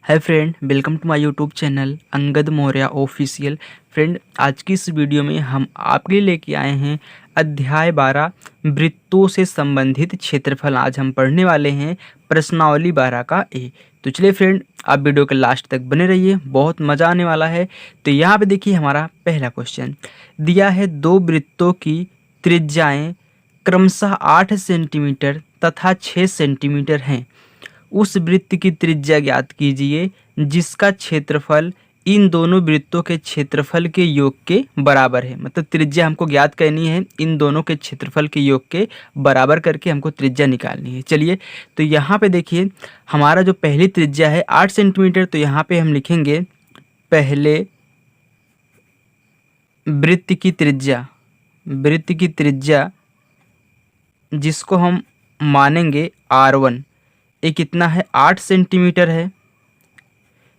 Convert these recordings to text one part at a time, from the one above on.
Hi friend, welcome to my YouTube channel Angad Maurya official. Friend, आज की इस वीडियो में हम आपके लिए लेके आए हैं अध्याय 12 वृत्तों से संबंधित क्षेत्रफल। आज हम पढ़ने वाले हैं प्रश्नावली 12 का ए। तो चलिए फ्रेंड, आप वीडियो के लास्ट तक बने रहिए, बहुत मज़ा आने वाला है। तो यहाँ पे देखिए हमारा पहला क्वेश्चन दिया है, दो वृत्तों की त्रिज्याएँ क्रमशः 8 सेंटीमीटर तथा 6 सेंटीमीटर हैं। उस वृत्त की त्रिज्या ज्ञात कीजिए जिसका क्षेत्रफल इन दोनों वृत्तों के क्षेत्रफल के योग के बराबर है। मतलब त्रिज्या हमको ज्ञात करनी है, इन दोनों के क्षेत्रफल के योग के बराबर करके हमको त्रिज्या निकालनी है। चलिए, तो यहाँ पे देखिए हमारा जो पहली त्रिज्या है 8 सेंटीमीटर, तो यहाँ पे हम लिखेंगे पहले वृत्त की त्रिज्या जिसको हम मानेंगे R1, ये कितना है 8 सेंटीमीटर है।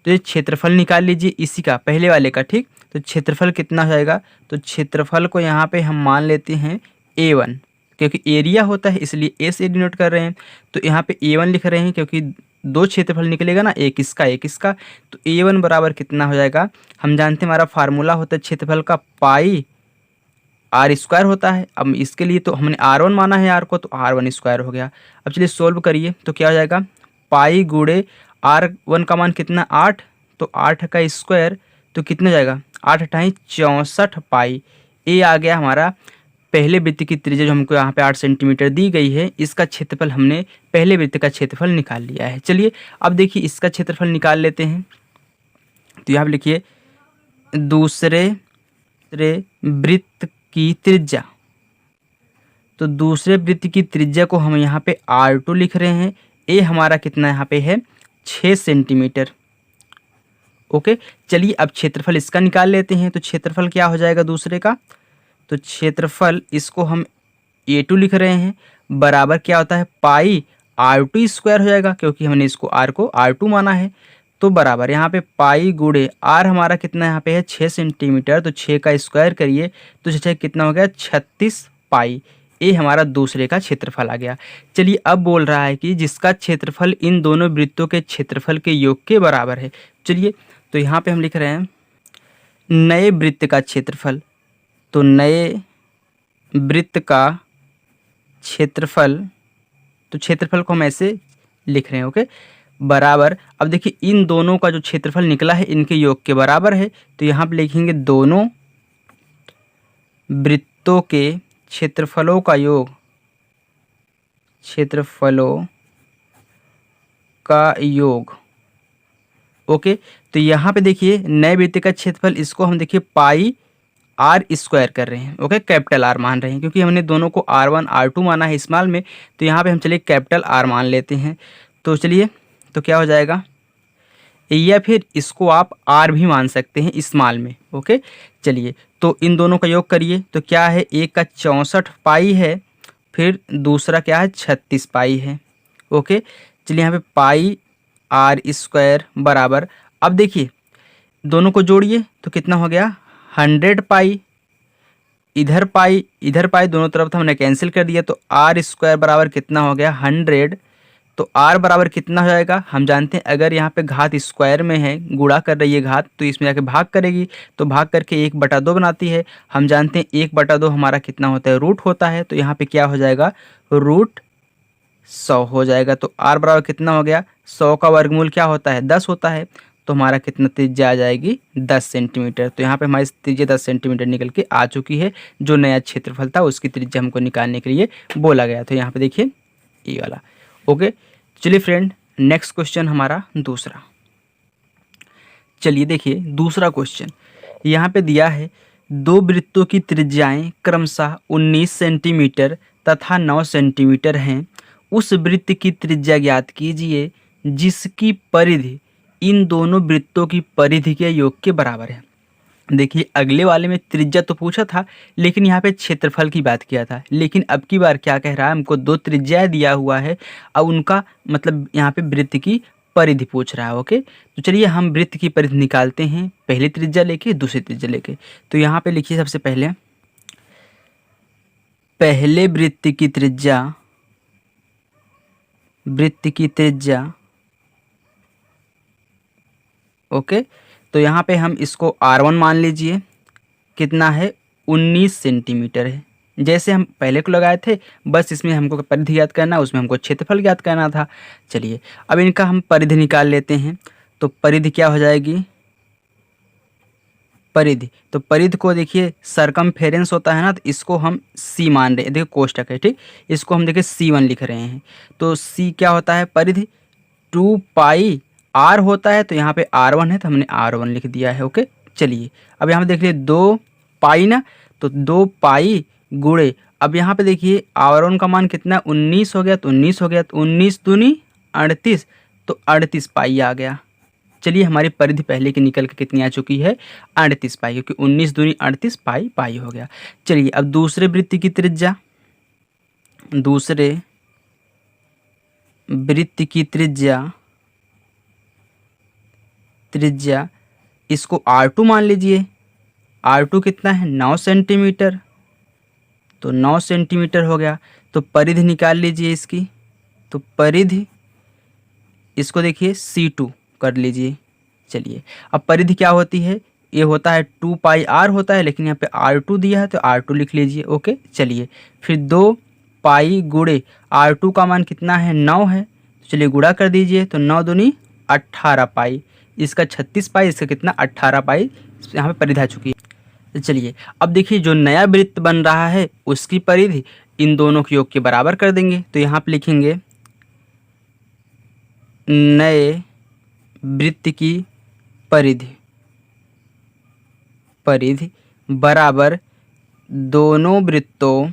तो ये क्षेत्रफल निकाल लीजिए इसी का, पहले वाले का, ठीक। तो क्षेत्रफल कितना हो जाएगा, तो क्षेत्रफल को यहाँ पे हम मान लेते हैं A1, क्योंकि एरिया होता है इसलिए ए से डिनोट कर रहे हैं। तो यहाँ पे A1 लिख रहे हैं क्योंकि दो क्षेत्रफल निकलेगा ना, एक इसका। तो A1 बराबर कितना हो जाएगा, हम जानते हैं हमारा फार्मूला होता है क्षेत्रफल का पाई आर स्क्वायर होता है। अब इसके लिए तो हमने R1 माना है आर को, तो R1 स्क्वायर हो गया। अब चलिए सोल्व करिए, तो क्या हो जाएगा, पाई गुड़े R1 का मान कितना 8, तो 8 का स्क्वायर तो कितना जाएगा 8 अठाई 64 पाई। ये आ गया हमारा पहले वृत्त की त्रिज्या जो हमको यहाँ पे 8 सेंटीमीटर दी गई है, इसका क्षेत्रफल हमने पहले वृत्त का क्षेत्रफल निकाल लिया है। चलिए अब देखिए इसका क्षेत्रफल निकाल लेते हैं। तो यहाँ पे लिखिए दूसरे वृत्त की त्रिज्या, तो दूसरे वृत्त की त्रिज्या को हम यहाँ पे R2 लिख रहे हैं। ये हमारा कितना यहाँ पे है 6 सेंटीमीटर। ओके, चलिए अब क्षेत्रफल इसका निकाल लेते हैं। तो क्षेत्रफल क्या हो जाएगा दूसरे का, तो क्षेत्रफल इसको हम A2 लिख रहे हैं, बराबर क्या होता है पाई R2 स्क्वायर हो जाएगा, क्योंकि हमने इसको R को R2 माना है। तो बराबर यहाँ पे पाई गुड़े R हमारा कितना यहाँ पे है 6 सेंटीमीटर, तो 6 का स्क्वायर करिए तो 6 कितना हो गया 36 पाई। ये हमारा दूसरे का क्षेत्रफल आ गया। चलिए अब बोल रहा है कि जिसका क्षेत्रफल इन दोनों वृत्तों के क्षेत्रफल के योग के बराबर है। चलिए, तो यहाँ पे हम लिख रहे हैं नए वृत्त का क्षेत्रफल। तो नए वृत्त का क्षेत्रफल, तो क्षेत्रफल को हम ऐसे लिख रहे हैं, ओके, बराबर। अब देखिए इन दोनों का जो क्षेत्रफल निकला है इनके योग के बराबर है। तो यहाँ पे लिखेंगे दोनों वृत्तों के क्षेत्रफलों का योग, ओके। तो यहाँ पे देखिए नए वृत्त का क्षेत्रफल, इसको हम देखिए पाई आर स्क्वायर कर रहे हैं, ओके, कैपिटल आर मान रहे हैं क्योंकि हमने दोनों को R1 R2 माना है स्मॉल में। तो यहाँ पे हम चलिए कैपिटल आर मान लेते हैं। तो चलिए, तो क्या हो जाएगा, या फिर इसको आप आर भी मान सकते हैं स्मॉल में, ओके। चलिए, तो इन दोनों का योग करिए, तो क्या है, एक का 64 पाई है, फिर दूसरा क्या है 36 पाई है, ओके। चलिए यहाँ पे पाई आर स्क्वायर बराबर, अब देखिए दोनों को जोड़िए तो कितना हो गया 100 पाई, इधर पाई दोनों तरफ तो हमने कैंसिल कर दिया। तो आर स्क्वायर बराबर कितना हो गया 100। तो आर बराबर कितना हो जाएगा, हम जानते हैं अगर यहाँ पे घात स्क्वायर में है, गुणा कर रही है घात, तो इसमें जाके भाग करेगी, तो भाग करके 1/2 बनाती है। हम जानते हैं 1/2 हमारा कितना होता है, रूट होता है। तो यहाँ पे क्या हो जाएगा, रूट 100 हो जाएगा। तो आर बराबर कितना हो गया, 100 का वर्गमूल क्या होता है 10 होता है। तो हमारा कितना त्रिज्या आ जाएगी 10 सेंटीमीटर। तो यहाँ पे हमारी त्रिज्या 10 सेंटीमीटर निकल के आ चुकी है। जो नया क्षेत्रफल था उसकी त्रिज्या हमको निकालने के लिए बोला गया। तो यहाँ पे देखिए ये वाला, ओके। चलिए फ्रेंड, नेक्स्ट क्वेश्चन हमारा दूसरा। चलिए देखिए दूसरा क्वेश्चन यहाँ पे दिया है, दो वृत्तों की त्रिज्याएं क्रमशः 19 सेंटीमीटर तथा 9 सेंटीमीटर हैं। उस वृत्त की त्रिज्या ज्ञात कीजिए जिसकी परिधि इन दोनों वृत्तों की परिधि के योग के बराबर है। देखिए अगले वाले में त्रिज्या तो पूछा था, लेकिन यहाँ पे क्षेत्रफल की बात किया था। लेकिन अब की बार क्या कह रहा है, हमको दो त्रिज्याएं दिया हुआ है, अब उनका मतलब यहाँ पे वृत्त की परिधि पूछ रहा है, ओके। तो चलिए हम वृत्त की परिधि निकालते हैं, पहली त्रिज्या लेके दूसरी त्रिज्या लेके। तो यहाँ पे लिखिए सबसे पहले पहले वृत्त की त्रिज्या ओके, तो यहाँ पे हम इसको R1 मान लीजिए, कितना है 19 सेंटीमीटर है। जैसे हम पहले को लगाए थे, बस इसमें हमको परिधि ज्ञात करना, उसमें हमको क्षेत्रफल ज्ञात करना था। चलिए अब इनका हम परिधि निकाल लेते हैं। तो परिधि क्या हो जाएगी, परिधि, तो परिधि को देखिए सरकमफेरेंस होता है ना, तो इसको हम C मान रहे हैं। देखिए कोष्टक है, ठीक, इसको हम देखिए C1 लिख रहे हैं। तो C क्या होता है, परिधि 2 पाई R होता है, तो यहाँ पे R1 है तो हमने R1 लिख दिया है। ओके, चलिए अब यहाँ पे देख लीजिए 2 पाई ना, तो 2 पाई गुणे, अब यहाँ पे देखिए R1 का मान कितना 19 हो गया, तो 19 हो गया, तो 19 दूनी 38, तो 38 पाई आ गया। चलिए हमारी परिधि पहले की निकल के कितनी आ चुकी है, 38 पाई, क्योंकि 19 दूनी 38 पाई पाई हो गया। चलिए अब दूसरे वृत्त की त्रिज्या, दूसरे वृत्त की त्रिज्या इसको R2 मान लीजिए। R2 कितना है 9 सेंटीमीटर, तो 9 सेंटीमीटर हो गया। तो परिधि निकाल लीजिए इसकी, तो परिधि इसको देखिए C2 कर लीजिए। चलिए अब परिधि क्या होती है, ये होता है 2 पाई R होता है, लेकिन यहाँ पे R2 दिया है तो R2 लिख लीजिए। ओके, चलिए फिर 2 पाई गुणे R2 का मान कितना है 9 है, तो चलिए गुणा कर दीजिए, तो 9 दूनी 18 पाई, इसका 36 पाई, इसका कितना 18 पाई, यहाँ पे परिधि आ चुकी है। तो चलिए अब देखिए जो नया वृत्त बन रहा है उसकी परिधि इन दोनों के योग के बराबर कर देंगे। तो यहाँ पे लिखेंगे नए वृत्त की परिधि बराबर दोनों वृत्तों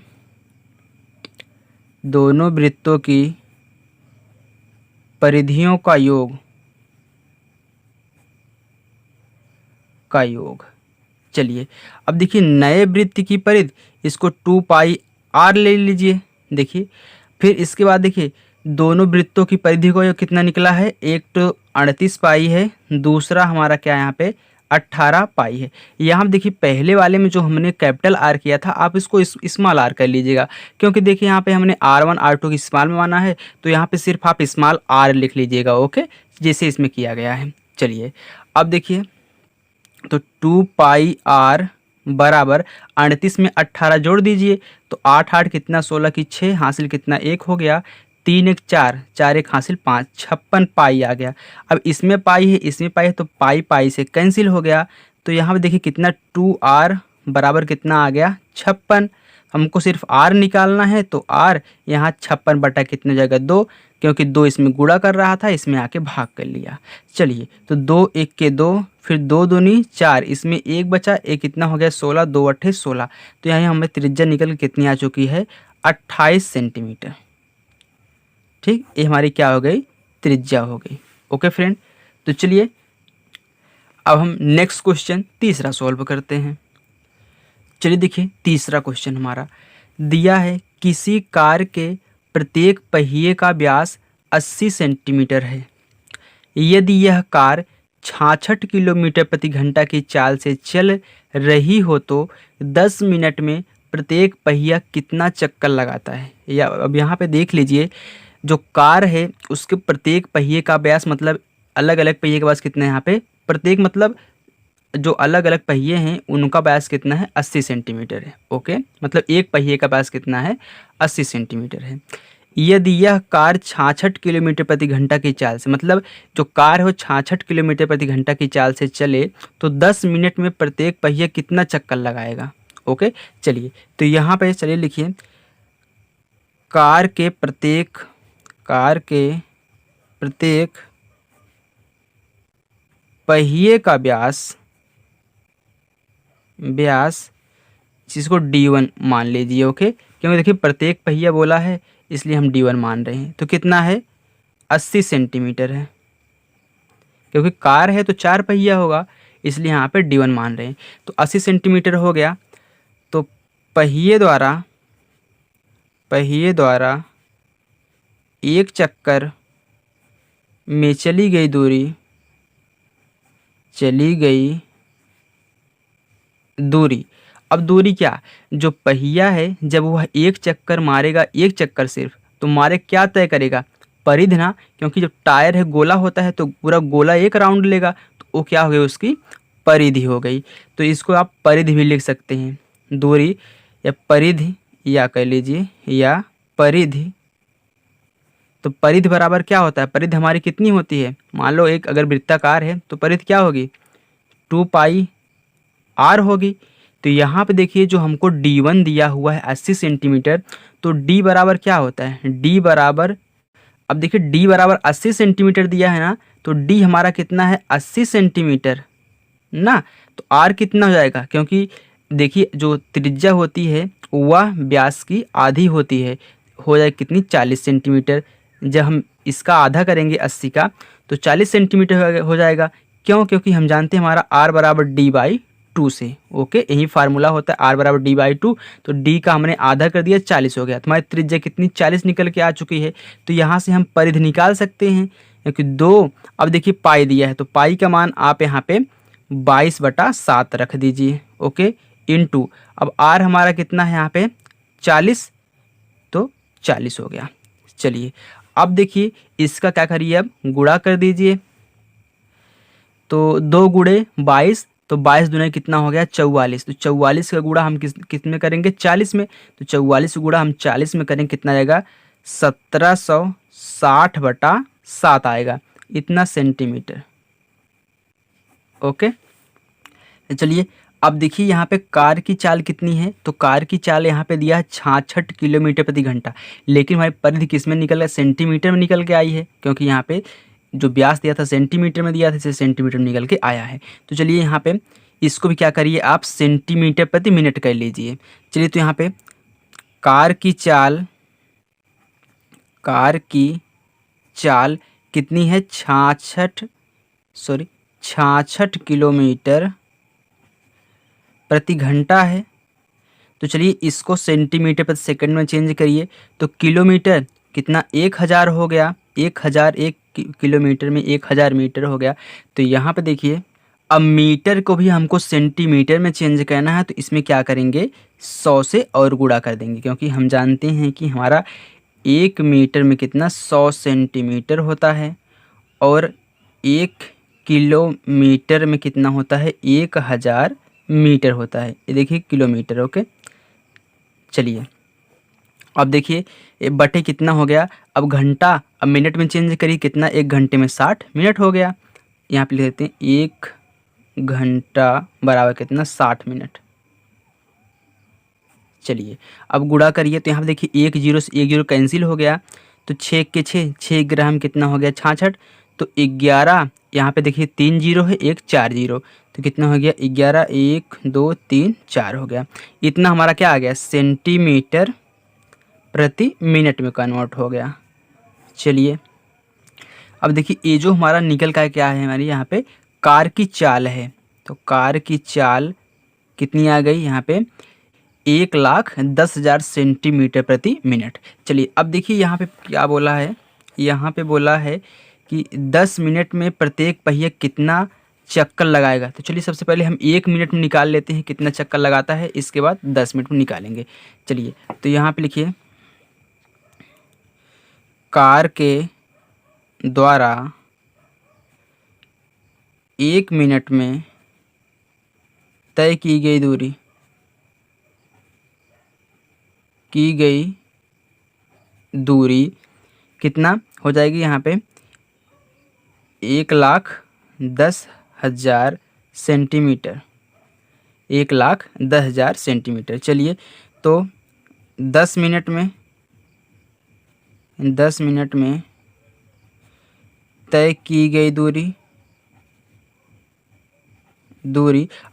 की परिधियों का योग। चलिए अब देखिए नए वृत्त की परिधि, इसको 2 पाई R ले लीजिए। देखिए फिर इसके बाद देखिए दोनों वृत्तों की परिधि को योग कितना निकला है, एक तो 38 पाई है, दूसरा हमारा क्या यहाँ पे 18 पाई है। यहाँ देखिए पहले वाले में जो हमने कैपिटल R किया था, आप इसको स्मॉल r कर लीजिएगा, क्योंकि देखिए यहाँ पे हमने R1 R2 की स्मॉल में माना है, तो यहाँ पे सिर्फ आप स्मॉल r लिख लीजिएगा। ओके, जैसे इसमें किया गया है। चलिए अब देखिए तो 2 पाई R बराबर 38 में 18 जोड़ दीजिए, तो 8 8 कितना 16 की 6, हासिल कितना 1 हो गया, 3 1 4, 4 1 हासिल 5, 56 पाई आ गया। अब इसमें पाई है, इसमें पाई है, तो पाई पाई से कैंसिल हो गया। तो यहाँ पे देखिए कितना 2R बराबर कितना आ गया 56। हमको सिर्फ R निकालना है, तो R यहाँ 56 बटा कितने हो जाएगा 2, क्योंकि 2 इसमें गुणा कर रहा था, इसमें आके भाग कर लिया। चलिए तो 2 1 के 2, फिर 2 दूनी 4, इसमें 1 बचा, 1 कितना हो गया 16, 2 8 16। तो यहाँ हमें त्रिज्या निकल के कितनी आ चुकी है 28 सेंटीमीटर। ठीक, ये हमारी क्या हो गई, त्रिज्या हो गई। ओके फ्रेंड, तो चलिए अब हम नेक्स्ट क्वेश्चन तीसरा सॉल्व करते हैं। चलिए देखिए तीसरा क्वेश्चन हमारा दिया है, किसी कार के प्रत्येक पहिए का व्यास 80 सेंटीमीटर है। यदि यह कार 66 किलोमीटर प्रति घंटा की चाल से चल रही हो तो 10 मिनट में प्रत्येक पहिया कितना चक्कर लगाता है। या अब यहाँ पे देख लीजिए, जो कार है उसके प्रत्येक पहिए का व्यास, मतलब अलग अलग पहिए के व्यास कितना है, यहाँ पे प्रत्येक मतलब जो अलग अलग पहिए हैं उनका व्यास कितना है 80 सेंटीमीटर है। ओके, मतलब एक पहिए का व्यास कितना है 80 सेंटीमीटर है। यदि यह कार 66 किलोमीटर प्रति घंटा की चाल से, मतलब जो कार है वो 66 किलोमीटर प्रति घंटा की चाल से चले तो 10 मिनट में प्रत्येक पहिया कितना चक्कर लगाएगा। ओके, चलिए तो यहाँ पे चलिए लिखिए, कार के प्रत्येक पहिए का व्यास जिसको D1 मान लीजिए। ओके, क्योंकि देखिए प्रत्येक पहिया बोला है इसलिए हम D1 मान रहे हैं। तो कितना है 80 सेंटीमीटर है, क्योंकि कार है तो 4 पहिया होगा, इसलिए यहाँ पे D1 मान रहे हैं। तो 80 सेंटीमीटर हो गया। तो पहिए द्वारा एक चक्कर में चली गई दूरी। अब दूरी क्या, जो पहिया है जब वह एक चक्कर मारेगा, एक चक्कर सिर्फ, तो मारे क्या तय करेगा, परिधि ना, क्योंकि जब टायर है गोला होता है तो पूरा गोला एक राउंड लेगा, तो वो क्या हो गई, उसकी परिधि हो गई। तो इसको आप परिधि भी लिख सकते हैं, दूरी या परिधि, या कह लीजिए या परिधि। तो परिधि बराबर क्या होता है, परिधि हमारी कितनी होती है, मान लो एक अगर वृत्ताकार है तो परिधि क्या होगी, 2πr होगी। तो यहाँ पे देखिए जो हमको D1 दिया हुआ है 80 सेंटीमीटर, तो D बराबर क्या होता है, D बराबर, अब देखिए D बराबर 80 सेंटीमीटर दिया है ना, तो D हमारा कितना है 80 सेंटीमीटर ना। तो R कितना हो जाएगा, क्योंकि देखिए जो त्रिज्या होती है वह व्यास की आधी होती है, हो जाए कितनी 40 सेंटीमीटर। जब हम इसका आधा करेंगे 80 का तो 40 सेंटीमीटर हो जाएगा। क्यों, क्योंकि हम जानते हैं हमारा R बराबर D/2 से। ओके, यही फार्मूला होता है R बराबर D/2। तो D का हमने आधा कर दिया, 40 हो गया। तो हमारी त्रिज्या कितनी 40 निकल के आ चुकी है। तो यहाँ से हम परिधि निकाल सकते हैं, क्योंकि 2, अब देखिए पाई दिया है तो पाई का मान आप यहाँ पे 22/7 रख दीजिए। ओके, इनटू, अब R हमारा कितना है यहाँ पे 40, तो 40 हो गया। चलिए अब देखिए इसका क्या करिए, अब गुणा कर दीजिए। तो 2 गुणे 22, तो 22 दूने कितना हो गया 44। तो 44 का गुणा हम किस में करेंगे 40 में। तो 44 गुणा हम 40 में करेंगे, कितना आएगा 1760/7 आएगा, इतना सेंटीमीटर। ओके, चलिए अब देखिए यहाँ पे कार की चाल कितनी है। तो कार की चाल यहाँ पे दिया है 66 किलोमीटर प्रति घंटा, लेकिन हमारी परिधि किस में निकल गया, सेंटीमीटर में निकल के आई है, क्योंकि यहाँ पे जो व्यास दिया था सेंटीमीटर में दिया था, इसे सेंटीमीटर में निकल के आया है। तो चलिए यहाँ पे इसको भी क्या करिए आप, सेंटीमीटर प्रति मिनट कर लीजिए। चलिए तो यहाँ पे कार की चाल कितनी है, 66 किलोमीटर प्रति घंटा है। तो चलिए इसको सेंटीमीटर प्रति सेकंड में चेंज करिए। तो किलोमीटर कितना 1000 हो गया, 1000, 1 किलोमीटर में 1000 मीटर हो गया। तो यहाँ पे देखिए अब मीटर को भी हमको सेंटीमीटर में चेंज करना है, तो इसमें क्या करेंगे 100 से और गुणा कर देंगे, क्योंकि हम जानते हैं कि हमारा 1 मीटर में कितना 100 सेंटीमीटर होता है, और 1 किलोमीटर में कितना होता है 1000 मीटर होता है। ये देखिए किलोमीटर। ओके, चलिए अब देखिए ये बटे कितना हो गया, अब घंटा, अब मिनट में चेंज करिए, कितना 1 घंटे में 60 मिनट हो गया। यहाँ पे लिख देते हैं 1 घंटा बराबर कितना 60 मिनट। चलिए अब गुणा करिए, तो यहाँ पे देखिए 1 0 से 1 0 कैंसिल हो गया, तो 6 के 6 ग्राम कितना हो गया 66। तो 11, यहाँ पे देखिए 3 0 है, 1 4 0, तो कितना हो गया 11, 1 2 3 4 हो गया। इतना हमारा क्या आ गया, सेंटीमीटर प्रति मिनट में कन्वर्ट हो गया। चलिए अब देखिए ये जो हमारा निकल का क्या है, हमारी यहाँ पे कार की चाल है। तो कार की चाल कितनी आ गई यहाँ पे 1,10,000 सेंटीमीटर प्रति मिनट। चलिए अब देखिए यहाँ पे क्या बोला है, यहाँ पे बोला है कि 10 मिनट में प्रत्येक पहिया कितना चक्कर लगाएगा। तो चलिए सबसे पहले हम 1 मिनट में निकाल लेते हैं कितना चक्कर लगाता है, इसके बाद 10 मिनट में निकालेंगे। चलिए तो यहाँ पे लिखिए कार के द्वारा 1 मिनट में तय की दूरी कितना हो जाएगी, यहाँ पे 1,10,000 सेंटीमीटर, 1,10,000 सेंटीमीटर। चलिए तो 10 मिनट में तय की गई दूरी,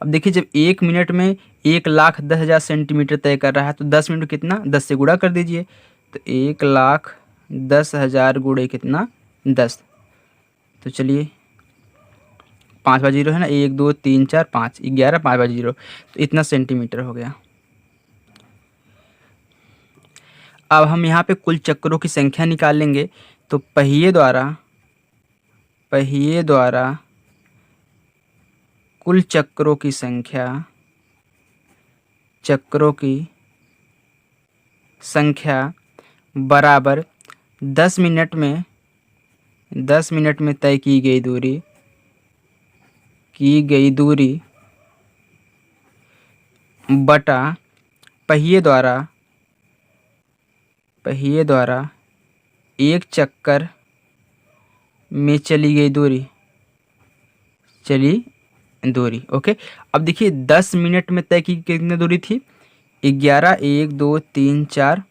अब देखिए जब 1 मिनट में 1,10,000 सेंटीमीटर तय कर रहा है, तो 10 मिनट में कितना 10 से गुणा कर दीजिए। तो 1,10,000 गुणे कितना 10। तो चलिए 5 बार 0 है ना, 1 2 3 4 5, 11, 5 बार 0, तो इतना सेंटीमीटर हो गया। अब हम यहाँ पे कुल चक्रों की संख्या निकाल लेंगे। तो पहिए द्वारा कुल चक्रों की संख्या बराबर 10 मिनट में तय की गई दूरी की गई दूरी बटा पहिए द्वारा एक चक्कर में चली गई दूरी। ओके, अब देखिए 10 मिनट में तय की कितनी दूरी थी? 11, 1 2 3 4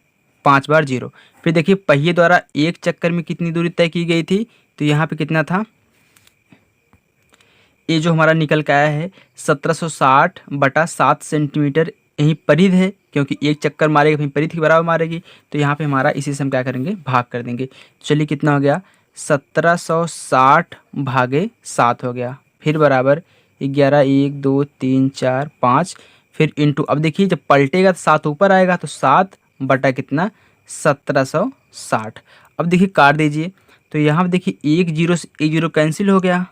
5 बार 0। फिर देखिए पहिए द्वारा एक चक्कर में कितनी दूरी तय की गई थी? तो यहाँ पे कितना था? ये जो हमारा निकल के आया है 1760 बटा 7 सेंटीमीटर। यहीं परिध है, क्योंकि एक चक्कर मारेगा फिर परिध के बराबर मारेगी, तो यहाँ पे हमारा इसी से हम क्या करेंगे? भाग कर देंगे। चलिए कितना हो गया? 1760 भागे 7 हो गया, फिर बराबर 11, 1 2 3 4 5, फिर इंटू। अब देखिए जब पलटेगा तो 7 ऊपर आएगा, तो 7 बटा कितना? 1760। अब देखिए काट दीजिए, तो यहाँ पे देखिए 1 0 से 1 0 कैंसिल हो गया।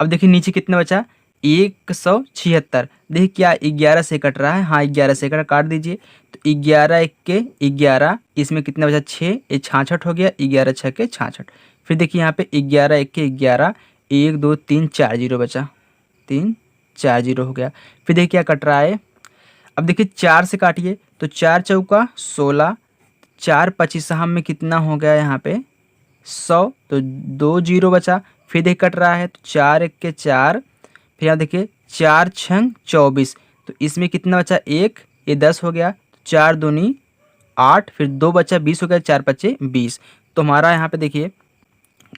अब देखिए नीचे कितना बचा? 176। देखिए क्या 11 से कट रहा है? हाँ 11 से काट दीजिए, तो 11 1 के 11, इसमें कितना बचा? 6, ये 66 हो गया। 11 6 के 66। फिर देखिए यहाँ पे 11 1 के 11, 1 2 3 4 0 बचा, 3 4 0 हो गया। फिर देखिए क्या कट रहा है? अब देखिए 4 से काटिए, तो 4 चौका 16, 4 25 में कितना हो गया यहाँ पे? 100, तो 2 0 बचा। फिर देखिए कट रहा है, तो 4 1 के 4, फिर यहाँ देखिए 4 6 24, तो इसमें कितना बचा? 1, ये 10 हो गया। 4 दूनी 8, फिर 2 बचा 20 हो गया, 4 5 20। तो हमारा यहाँ पे देखिए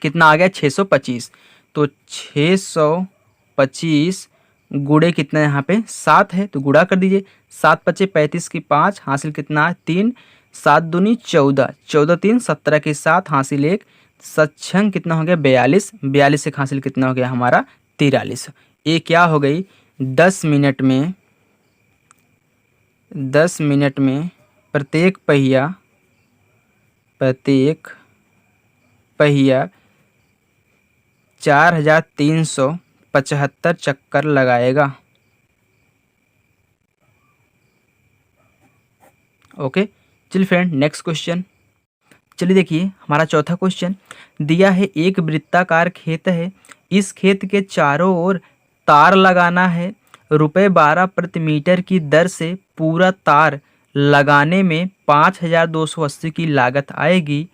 कितना आ गया? 625। तो 625 गुड़े कितना यहाँ पे? 7 है, तो गुड़ा कर दीजिए। 7 5 35 की 5, हासिल कितना है? 3, 7 दूनी 14, 14 3 17 के 7, हासिल 1, 7 6 कितना हो गया? 42, 42 से हासिल कितना हो गया हमारा? 43। ये क्या हो गई? 10 मिनट में प्रत्येक पहिया 4375 चक्कर लगाएगा। ओके, चलिए फ्रेंड नेक्स्ट क्वेश्चन। चलिए देखिए हमारा चौथा क्वेश्चन दिया है। एक वृत्ताकार खेत है, इस खेत के चारों ओर तार लगाना है। ₹12 प्रति मीटर की दर से पूरा तार लगाने में 5280 की लागत आएगी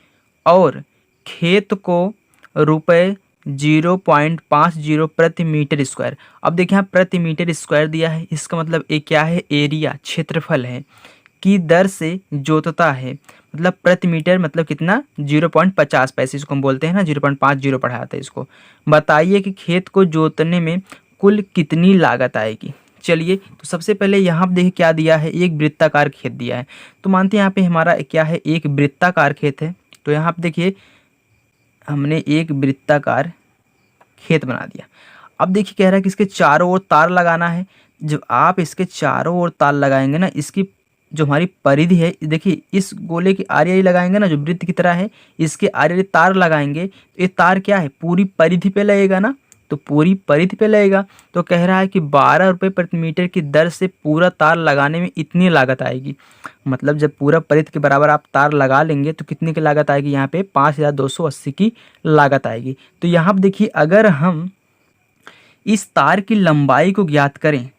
और खेत को ₹0.50 प्रति मीटर स्क्वायर। अब देखिए यहाँ प्रति मीटर स्क्वायर दिया है, इसका मतलब ये क्या है? एरिया, क्षेत्रफल है, की दर से जोतता है। मतलब प्रति मीटर मतलब कितना? 0.50 पैसे, इसको हम बोलते हैं ना, 0.50 पढ़ाते हैं इसको। बताइए कि खेत को जोतने में कुल कितनी लागत आएगी। चलिए तो सबसे पहले यहाँ पे देखिए क्या दिया है? एक वृत्ताकार खेत दिया है, तो मानते हैं यहाँ पे हमारा क्या है? एक वृत्ताकार खेत है। तो यहाँ पे देखिए हमने एक वृत्ताकार खेत बना दिया। अब देखिए कह रहा है कि इसके चारों ओर तार लगाना है। जब आप इसके चारों ओर तार लगाएंगे ना, इसकी जो हमारी परिधि है, देखिए इस गोले की आरी लगाएंगे ना, जो वृत्त की तरह है, इसके आरी तार लगाएंगे, तो ये तार क्या है? पूरी परिधि पे लगेगा ना, तो पूरी परिधि पे लगेगा। तो कह रहा है कि 12 रुपये प्रति मीटर की दर से पूरा तार लगाने में इतनी लागत आएगी। मतलब जब पूरा परिधि के बराबर आप तार लगा लेंगे तो कितने की लागत आएगी? यहाँ पे 5280 की लागत आएगी। तो यहाँ पर देखिए अगर हम इस तार की लंबाई को ज्ञात करें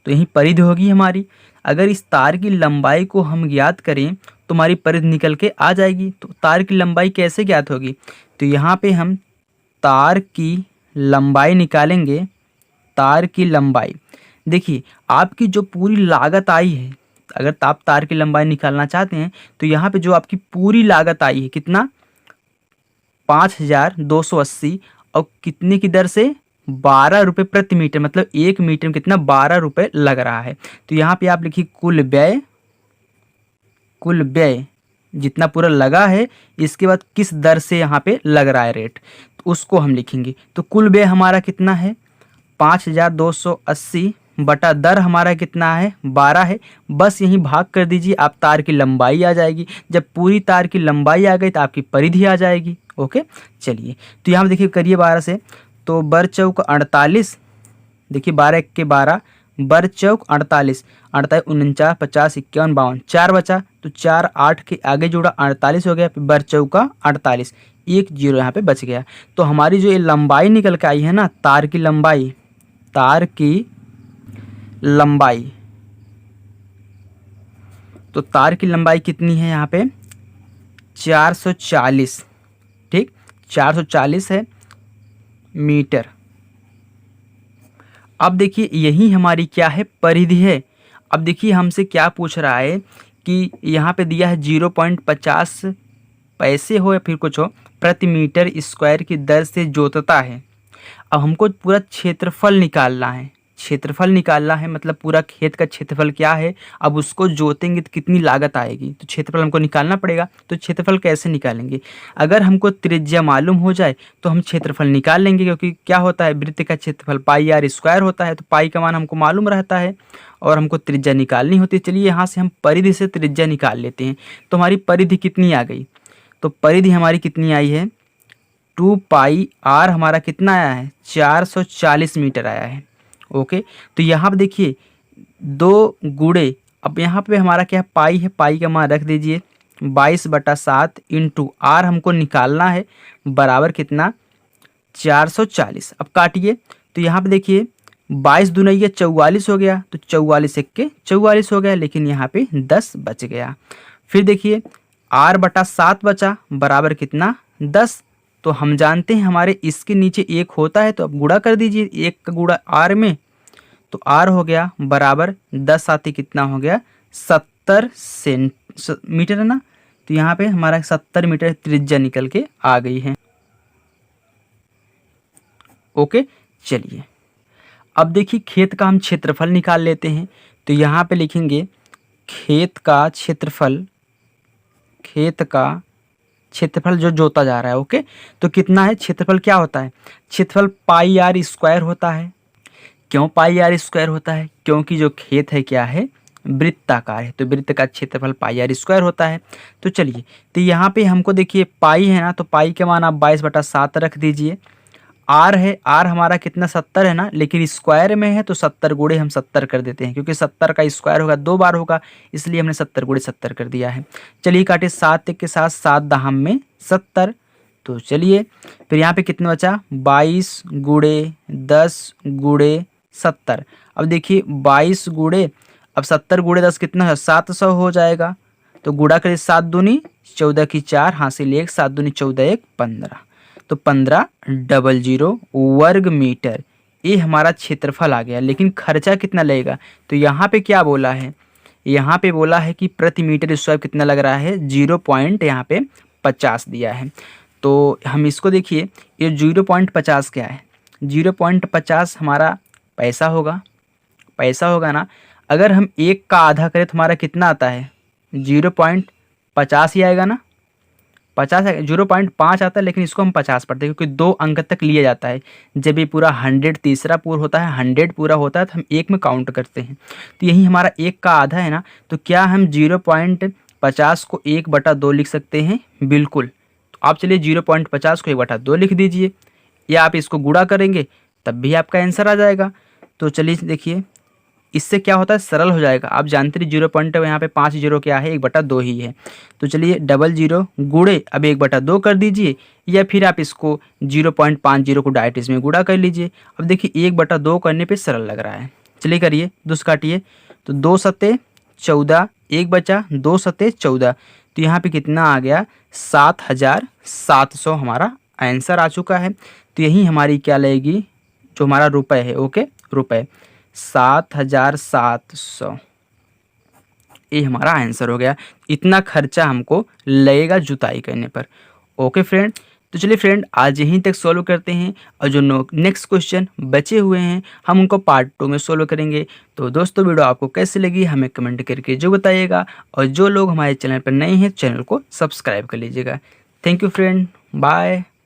तो यही परिधि होगी हमारी। अगर इस तार की लंबाई को हम ज्ञात करें तो हमारी परिधि निकल के आ जाएगी। तो तार की लंबाई कैसे ज्ञात होगी? तो यहाँ पे हम तार की लंबाई निकालेंगे। तार की लंबाई देखिए आपकी जो पूरी लागत आई है, अगर आप तार की लंबाई निकालना चाहते हैं तो यहाँ पे जो आपकी पूरी लागत आई है कितना? 5280, और कितने की दर से? 12 रुपये प्रति मीटर, मतलब 1 मीटर में कितना? 12 रुपये लग रहा है। तो यहाँ पे आप लिखिए कुल व्यय जितना पूरा लगा है, इसके बाद किस दर से यहाँ पे लग रहा है रेट, तो उसको हम लिखेंगे। तो कुल व्यय हमारा कितना है? 5280 बटा दर हमारा कितना है? 12 है। बस यहीं भाग कर दीजिए, आप तार की लंबाई आ जाएगी। जब पूरी तार की लंबाई आ गई तो आपकी परिधि आ जाएगी। ओके चलिए, तो यहाँ देखिए करिए 12 से, तो बर चौक 48, देखिए 12 1 के 12, बर चौक 48, 48 49 50 51 52, 4 बचा, तो 4 8 के आगे जोड़ा 48 हो गया, फिर बर चौका 48, 1 0 यहाँ पे बच गया। तो हमारी जो ये लंबाई निकल के आई है ना, तार की लंबाई, तार की लंबाई, तो तार की लंबाई कितनी है यहाँ पे 440, ठीक 440 है मीटर। अब देखिए यही हमारी क्या है परिधि है। अब देखिए हमसे क्या पूछ रहा है कि यहाँ पे दिया है 0.50 पैसे हो या फिर कुछ हो प्रति मीटर स्क्वायर की दर से जोतता है। अब हमको पूरा क्षेत्रफल निकालना है, क्षेत्रफल निकालना है मतलब पूरा खेत का क्षेत्रफल क्या है, अब उसको जोतेंगे तो कितनी लागत आएगी, तो क्षेत्रफल हमको निकालना पड़ेगा। तो क्षेत्रफल कैसे निकालेंगे, अगर हमको त्रिज्या मालूम हो जाए तो हम क्षेत्रफल निकाल लेंगे, क्योंकि क्या होता है वृत्त का क्षेत्रफल पाई आर स्क्वायर होता है, तो पाई का मान हमको मालूम रहता है और हमको त्रिज्या निकालनी होती है। चलिए यहाँ से हम परिधि से त्रिज्या निकाल लेते हैं। तो हमारी परिधि कितनी आ गई, तो परिधि हमारी कितनी आई है 2 पाई आर, हमारा कितना आया है 440 मीटर आया है। ओके, तो यहाँ पर देखिए 2 गुणे, अब यहाँ पे हमारा क्या पाई है, पाई का मान रख दीजिए 22/7 इंटू आर हमको निकालना है, बराबर कितना 440। अब काटिए, तो यहाँ पे देखिए 22 दूनी 44 हो गया, तो 44 1 44 हो गया, लेकिन यहाँ पे 10 बच गया। फिर देखिए r/7 बचा, बराबर कितना 10। तो हम जानते हैं हमारे इसके नीचे 1 होता है, तो अब गुणा कर दीजिए 1 का गुणा r में, तो r हो गया बराबर 10 साथी कितना हो गया 70 मीटर है ना। तो यहाँ पे हमारा 70 मीटर त्रिज्या निकल के आ गई है। ओके, चलिए अब देखिए खेत का हम क्षेत्रफल निकाल लेते हैं। तो यहाँ पे लिखेंगे खेत का क्षेत्रफल, खेत का क्षेत्रफल जो जोता जा रहा है। ओके, तो कितना है क्षेत्रफल, क्या होता है क्षेत्रफल पाई आर स्क्वायर होता है। क्यों पाई आर स्क्वायर होता है, क्योंकि जो खेत है क्या है वृत्ताकार है, तो वृत्त का क्षेत्रफल पाई आर स्क्वायर होता है। तो चलिए, तो यहाँ पे हमको देखिए पाई है ना, तो पाई के मान आप 22/7 रख दीजिए। आर है, आर हमारा कितना 70 है ना, लेकिन स्क्वायर में है तो 70 गुणे हम 70 कर देते हैं, क्योंकि 70 का स्क्वायर होगा 2 बार होगा, इसलिए हमने 70 गुणे 70 कर दिया है। चलिए काटे 7 के साथ 7 दहम में 70। तो चलिए फिर यहाँ पे कितना बचा 22 गुणे 10 गुणे 70। अब देखिए 22 गुणे, अब 70 गुणे 10 कितना है 700 हो जाएगा। तो गुणा करिए 7 दूनी 14 की 4, हासिल 1, 7 दूनी 14 1 15, तो 1500 वर्ग मीटर ये हमारा क्षेत्रफल आ गया। लेकिन खर्चा कितना लगेगा, तो यहाँ पे क्या बोला है, यहाँ पे बोला है कि प्रति मीटर स्क्वायर कितना लग रहा है 0.50 दिया है। तो हम इसको देखिए, ये 0.50 क्या है, 0.50 हमारा पैसा होगा, पैसा होगा ना। अगर हम 1 का आधा करें तो हमारा कितना आता है 0.50 ही आएगा ना, 50 0.5 आता है, लेकिन इसको हम 50 पढ़ते हैं क्योंकि 2 अंक तक लिया जाता है। जब ये पूरा 100 तीसरा पूरा होता है, 100 पूरा होता है, तो हम 1 में काउंट करते हैं। तो यही हमारा 1 का आधा है ना, तो क्या हम 0.50 को 1/2 लिख सकते हैं, बिल्कुल। तो आप चलिए 0.50 को 1/2 लिख दीजिए, या आप इसको गुणा करेंगे तब भी आपका आंसर आ जाएगा। तो चलिए देखिए, इससे क्या होता है सरल हो जाएगा। आप जानते हैं 0 पॉइंट यहाँ पे 5 जीरो क्या है 1/2 ही है। तो चलिए 00 गुणे अब 1/2 कर दीजिए, या फिर आप इसको 0.50 को डायरेक्ट इसमें गुणा कर लीजिए। अब देखिए 1/2 करने पे सरल लग रहा है। चलिए करिए, 2 से काटिए, तो 2 सते 14, 1 बचा 2 सते 14, तो यहाँ पे कितना आ गया 7700 हमारा आंसर आ चुका है। तो यही हमारी क्या लगेगी जो हमारा रुपए है। ओके, रुपए 7700 ये हमारा आंसर हो गया। इतना खर्चा हमको लगेगा जुताई करने पर। ओके फ्रेंड, तो चलिए फ्रेंड आज यहीं तक सॉल्व करते हैं, और जो नेक्स्ट क्वेश्चन बचे हुए हैं हम उनको पार्ट 2 में सॉल्व करेंगे। तो दोस्तों वीडियो आपको कैसी लगी हमें कमेंट करके जो बताइएगा, और जो लोग हमारे चैनल पर नए हैं चैनल को सब्सक्राइब कर लीजिएगा। Thank you friend, bye.